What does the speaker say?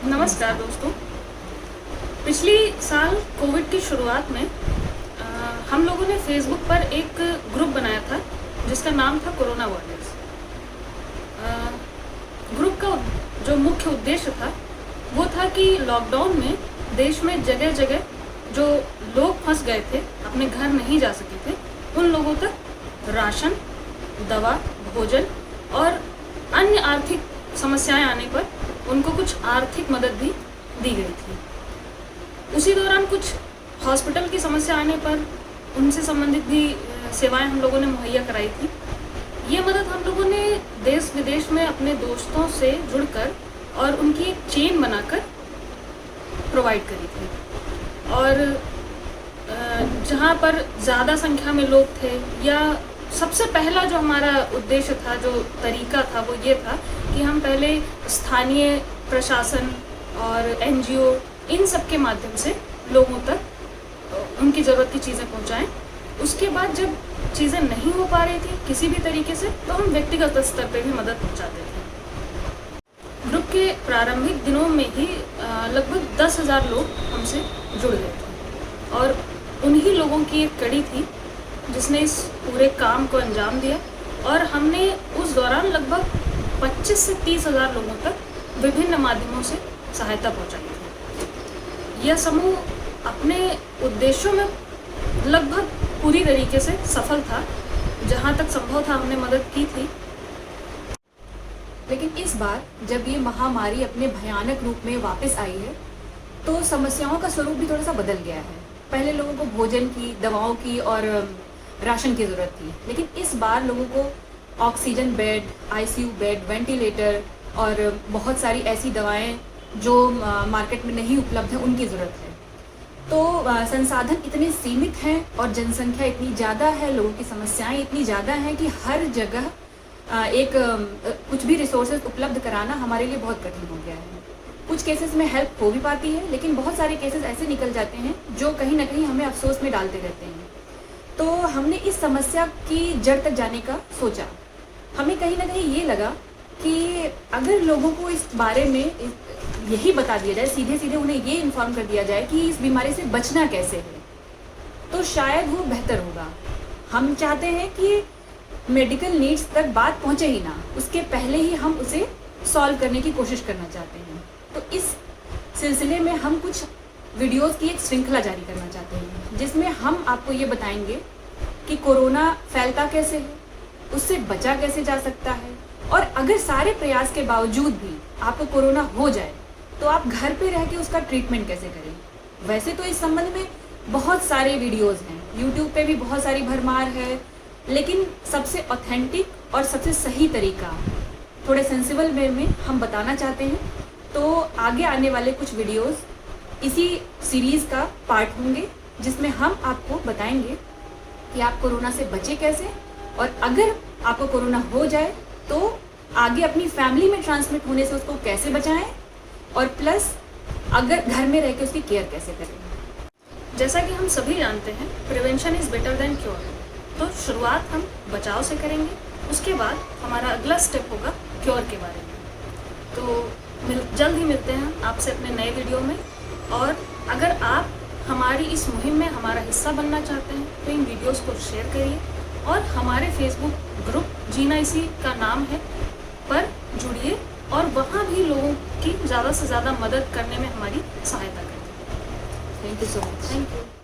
नमस्कार दोस्तों। पिछली साल कोविड की शुरुआत में हम लोगों ने फेसबुक पर एक ग्रुप बनाया था जिसका नाम था कोरोना वॉरियर्स। ग्रुप का जो मुख्य उद्देश्य था वो था कि लॉकडाउन में देश में जगह जगह जो लोग फंस गए थे, अपने घर नहीं जा सके थे, उन लोगों तक राशन, दवा, भोजन और अन्य आर्थिक समस्याएं आने पर उनको कुछ आर्थिक मदद भी दी गई थी। उसी दौरान कुछ हॉस्पिटल की समस्या आने पर उनसे संबंधित भी सेवाएं हम लोगों ने मुहैया कराई थी। ये मदद हम लोगों ने देश विदेश में अपने दोस्तों से जुड़कर और उनकी एक चेन बनाकर प्रोवाइड करी थी। और जहाँ पर ज़्यादा संख्या में लोग थे, या सबसे पहला जो हमारा उद्देश्य था, जो तरीका था, वो ये था कि हम पहले स्थानीय प्रशासन और एनजीओ इन सब के माध्यम से लोगों तक उनकी ज़रूरत की चीज़ें पहुँचाएं। उसके बाद जब चीज़ें नहीं हो पा रही थी किसी भी तरीके से, तो हम व्यक्तिगत स्तर पे भी मदद पहुँचाते थे। ग्रुप के प्रारंभिक दिनों में ही लगभग 10,000 लोग हमसे जुड़ गए थे और उन्हीं लोगों की एक कड़ी थी जिसने इस पूरे काम को अंजाम दिया। और हमने उस दौरान लगभग 25 से 30,000 लोगों तक विभिन्न माध्यमों से सहायता पहुंचाई थी। यह समूह अपने उद्देश्यों में लगभग पूरी तरीके से सफल था। जहां तक संभव था हमने मदद की थी। लेकिन इस बार जब ये महामारी अपने भयानक रूप में वापस आई है, तो समस्याओं का स्वरूप भी थोड़ा सा बदल गया है। पहले लोगों को भोजन की, दवाओं की और राशन की ज़रूरत थी, लेकिन इस बार लोगों को oxygen bed, ICU bed, ventilator और बहुत सारी ऐसी दवाएं जो मार्केट में नहीं उपलब्ध है, उनकी ज़रूरत है। तो संसाधन इतने सीमित हैं और जनसंख्या इतनी ज़्यादा है, लोगों की समस्याएं इतनी ज़्यादा हैं कि हर जगह कुछ भी रिसोर्सेज उपलब्ध कराना हमारे लिए बहुत कठिन हो गया है। कुछ केसेस में हेल्प हो भी पाती है, लेकिन बहुत सारे केसेस ऐसे निकल जाते हैं जो कहीं ना कहीं हमें अफसोस में डालते रहते हैं। तो हमने इस समस्या की जड़ तक जाने का सोचा। हमें कहीं ना कहीं ये लगा कि अगर लोगों को इस बारे में यही बता दिया जाए, सीधे सीधे उन्हें ये इन्फॉर्म कर दिया जाए कि इस बीमारी से बचना कैसे है, तो शायद वो बेहतर होगा। हम चाहते हैं कि मेडिकल नीड्स तक बात पहुँचे ही ना, उसके पहले ही हम उसे सॉल्व करने की कोशिश करना चाहते हैं। तो इस सिलसिले में हम कुछ वीडियोस की एक श्रृंखला जारी करना चाहते हैं, जिसमें हम आपको ये बताएंगे कि कोरोना फैलता कैसे है, उससे बचा कैसे जा सकता है, और अगर सारे प्रयास के बावजूद भी आपको कोरोना हो जाए तो आप घर पे रह के उसका ट्रीटमेंट कैसे करें। वैसे तो इस संबंध में बहुत सारे वीडियोज़ हैं, यूट्यूब पे भी बहुत सारी भरमार है, लेकिन सबसे ऑथेंटिक और सबसे सही तरीका थोड़े सेंसिबल वे में हम बताना चाहते हैं। तो आगे आने वाले कुछ वीडियोस इसी सीरीज़ का पार्ट होंगे, जिसमें हम आपको बताएंगे कि आप कोरोना से बचे कैसे, और अगर आपको कोरोना हो जाए तो आगे अपनी फैमिली में ट्रांसमिट होने से उसको कैसे बचाएं, और प्लस अगर घर में रह के उसकी केयर कैसे करें। जैसा कि हम सभी जानते हैं, prevention is better than cure. तो शुरुआत हम बचाव से करेंगे, उसके बाद हमारा अगला स्टेप होगा क्योर के बारे में। तो जल्द ही मिलते हैं आपसे अपने नए वीडियो में। और अगर आप हमारी इस मुहिम में हमारा हिस्सा बनना चाहते हैं तो इन वीडियोस को शेयर करिए, और हमारे फेसबुक ग्रुप जीना इसी का नाम है पर जुड़िए, और वहाँ भी लोगों की ज़्यादा से ज़्यादा मदद करने में हमारी सहायता करिए। Thank you so much. Thank you.